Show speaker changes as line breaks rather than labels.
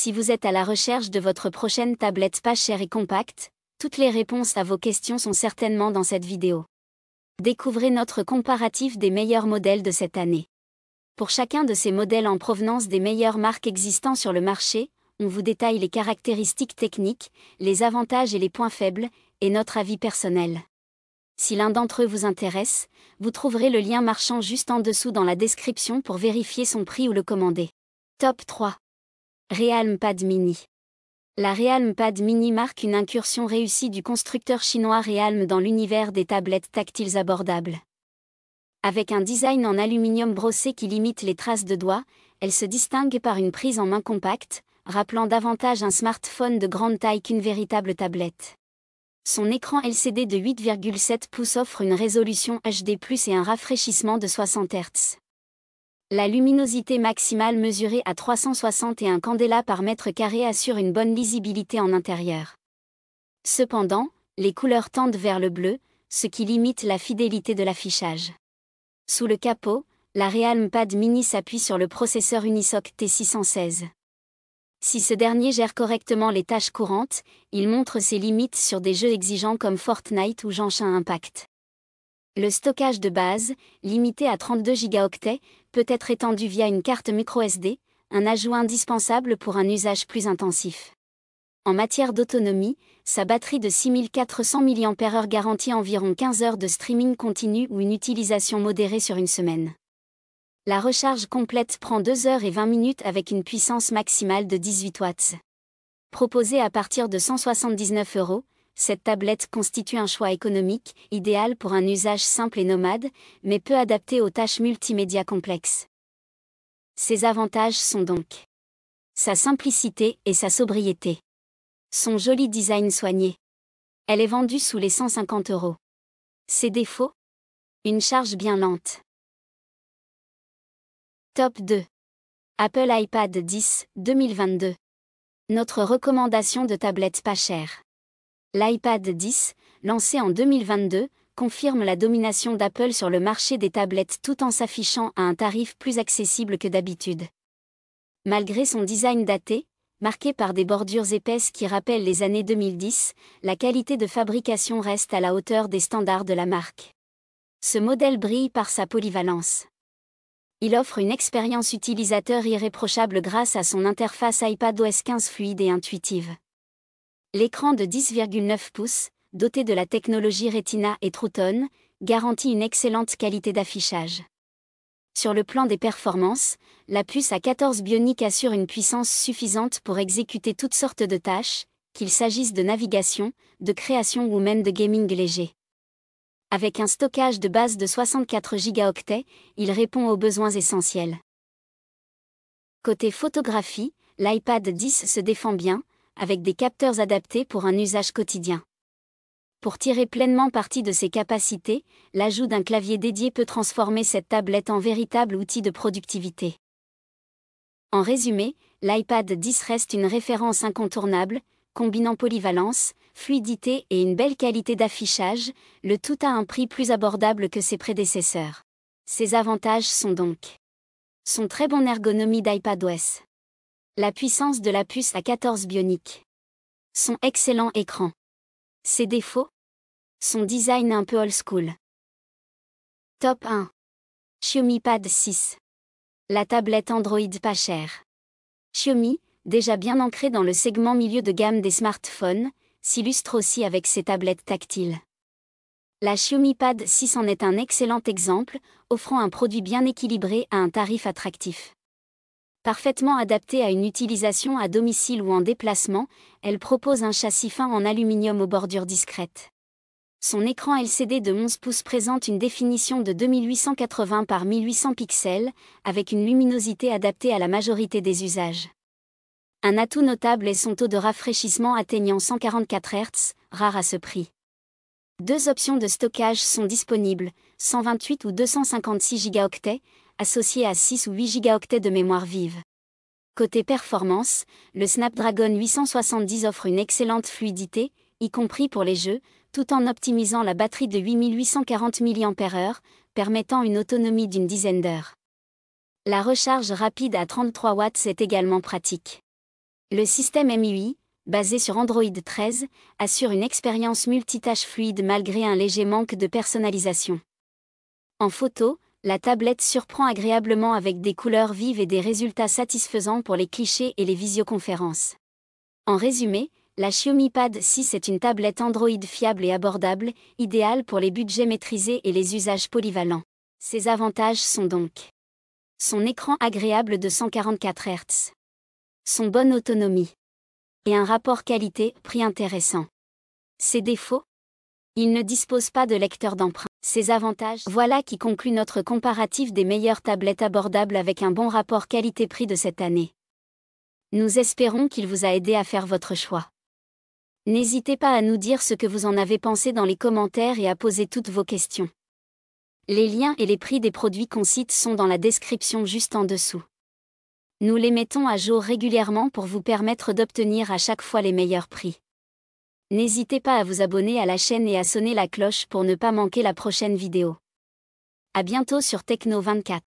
Si vous êtes à la recherche de votre prochaine tablette pas chère et compacte, toutes les réponses à vos questions sont certainement dans cette vidéo. Découvrez notre comparatif des meilleurs modèles de cette année. Pour chacun de ces modèles en provenance des meilleures marques existant sur le marché, on vous détaille les caractéristiques techniques, les avantages et les points faibles, et notre avis personnel. Si l'un d'entre eux vous intéresse, vous trouverez le lien marchand juste en dessous dans la description pour vérifier son prix ou le commander. Top 3. Realme Pad Mini. La Realme Pad Mini marque une incursion réussie du constructeur chinois Realme dans l'univers des tablettes tactiles abordables. Avec un design en aluminium brossé qui limite les traces de doigts, elle se distingue par une prise en main compacte, rappelant davantage un smartphone de grande taille qu'une véritable tablette. Son écran LCD de 8,7 pouces offre une résolution HD+, et un rafraîchissement de 60 Hz. La luminosité maximale mesurée à 361 candela par mètre carré assure une bonne lisibilité en intérieur. Cependant, les couleurs tendent vers le bleu, ce qui limite la fidélité de l'affichage. Sous le capot, la Realme Pad Mini s'appuie sur le processeur Unisoc T616. Si ce dernier gère correctement les tâches courantes, il montre ses limites sur des jeux exigeants comme Fortnite ou Genshin Impact. Le stockage de base, limité à 32 Go, peut être étendu via une carte microSD, un ajout indispensable pour un usage plus intensif. En matière d'autonomie, sa batterie de 6400 mAh garantit environ 15 heures de streaming continu ou une utilisation modérée sur une semaine. La recharge complète prend 2 heures et 20 minutes avec une puissance maximale de 18 watts. Proposée à partir de 179 €, cette tablette constitue un choix économique, idéal pour un usage simple et nomade, mais peu adapté aux tâches multimédia complexes. Ses avantages sont donc sa simplicité et sa sobriété. Son joli design soigné. Elle est vendue sous les 150 €. Ses défauts? Une charge bien lente. Top 2. Apple iPad 10, 2022. Notre recommandation de tablette pas chère. L'iPad 10, lancé en 2022, confirme la domination d'Apple sur le marché des tablettes tout en s'affichant à un tarif plus accessible que d'habitude. Malgré son design daté, marqué par des bordures épaisses qui rappellent les années 2010, la qualité de fabrication reste à la hauteur des standards de la marque. Ce modèle brille par sa polyvalence. Il offre une expérience utilisateur irréprochable grâce à son interface iPadOS 15 fluide et intuitive. L'écran de 10,9 pouces, doté de la technologie Retina et True Tone, garantit une excellente qualité d'affichage. Sur le plan des performances, la puce A14 Bionic assure une puissance suffisante pour exécuter toutes sortes de tâches, qu'il s'agisse de navigation, de création ou même de gaming léger. Avec un stockage de base de 64 Go, il répond aux besoins essentiels. Côté photographie, l'iPad 10 se défend bien, avec des capteurs adaptés pour un usage quotidien. Pour tirer pleinement parti de ses capacités, l'ajout d'un clavier dédié peut transformer cette tablette en véritable outil de productivité. En résumé, l'iPad 10 reste une référence incontournable, combinant polyvalence, fluidité et une belle qualité d'affichage, le tout à un prix plus abordable que ses prédécesseurs. Ses avantages sont donc son très bon ergonomie d'iPadOS, la puissance de la puce A14 Bionic, son excellent écran. Ses défauts? Son design un peu old school. Top 1. Xiaomi Pad 6. La tablette Android pas chère. Xiaomi, déjà bien ancré dans le segment milieu de gamme des smartphones, s'illustre aussi avec ses tablettes tactiles. La Xiaomi Pad 6 en est un excellent exemple, offrant un produit bien équilibré à un tarif attractif. Parfaitement adaptée à une utilisation à domicile ou en déplacement, elle propose un châssis fin en aluminium aux bordures discrètes. Son écran LCD de 11 pouces présente une définition de 2880 par 1800 pixels, avec une luminosité adaptée à la majorité des usages. Un atout notable est son taux de rafraîchissement atteignant 144 Hz, rare à ce prix. Deux options de stockage sont disponibles, 128 ou 256 Go, associées à 6 ou 8 Go de mémoire vive. Côté performance, le Snapdragon 870 offre une excellente fluidité, y compris pour les jeux, tout en optimisant la batterie de 8840 mAh, permettant une autonomie d'une dizaine d'heures. La recharge rapide à 33 watts est également pratique. Le système MIUI, basé sur Android 13, assure une expérience multitâche fluide malgré un léger manque de personnalisation. En photo, la tablette surprend agréablement avec des couleurs vives et des résultats satisfaisants pour les clichés et les visioconférences. En résumé, la Xiaomi Pad 6 est une tablette Android fiable et abordable, idéale pour les budgets maîtrisés et les usages polyvalents. Ses avantages sont donc son écran agréable de 144 Hz, son bonne autonomie et un rapport qualité-prix intéressant. Ses défauts? Il ne dispose pas de lecteur d'empreintes. Ses avantages? Voilà qui conclut notre comparatif des meilleures tablettes abordables avec un bon rapport qualité-prix de cette année. Nous espérons qu'il vous a aidé à faire votre choix. N'hésitez pas à nous dire ce que vous en avez pensé dans les commentaires et à poser toutes vos questions. Les liens et les prix des produits qu'on cite sont dans la description juste en dessous. Nous les mettons à jour régulièrement pour vous permettre d'obtenir à chaque fois les meilleurs prix. N'hésitez pas à vous abonner à la chaîne et à sonner la cloche pour ne pas manquer la prochaine vidéo. À bientôt sur Techno 24.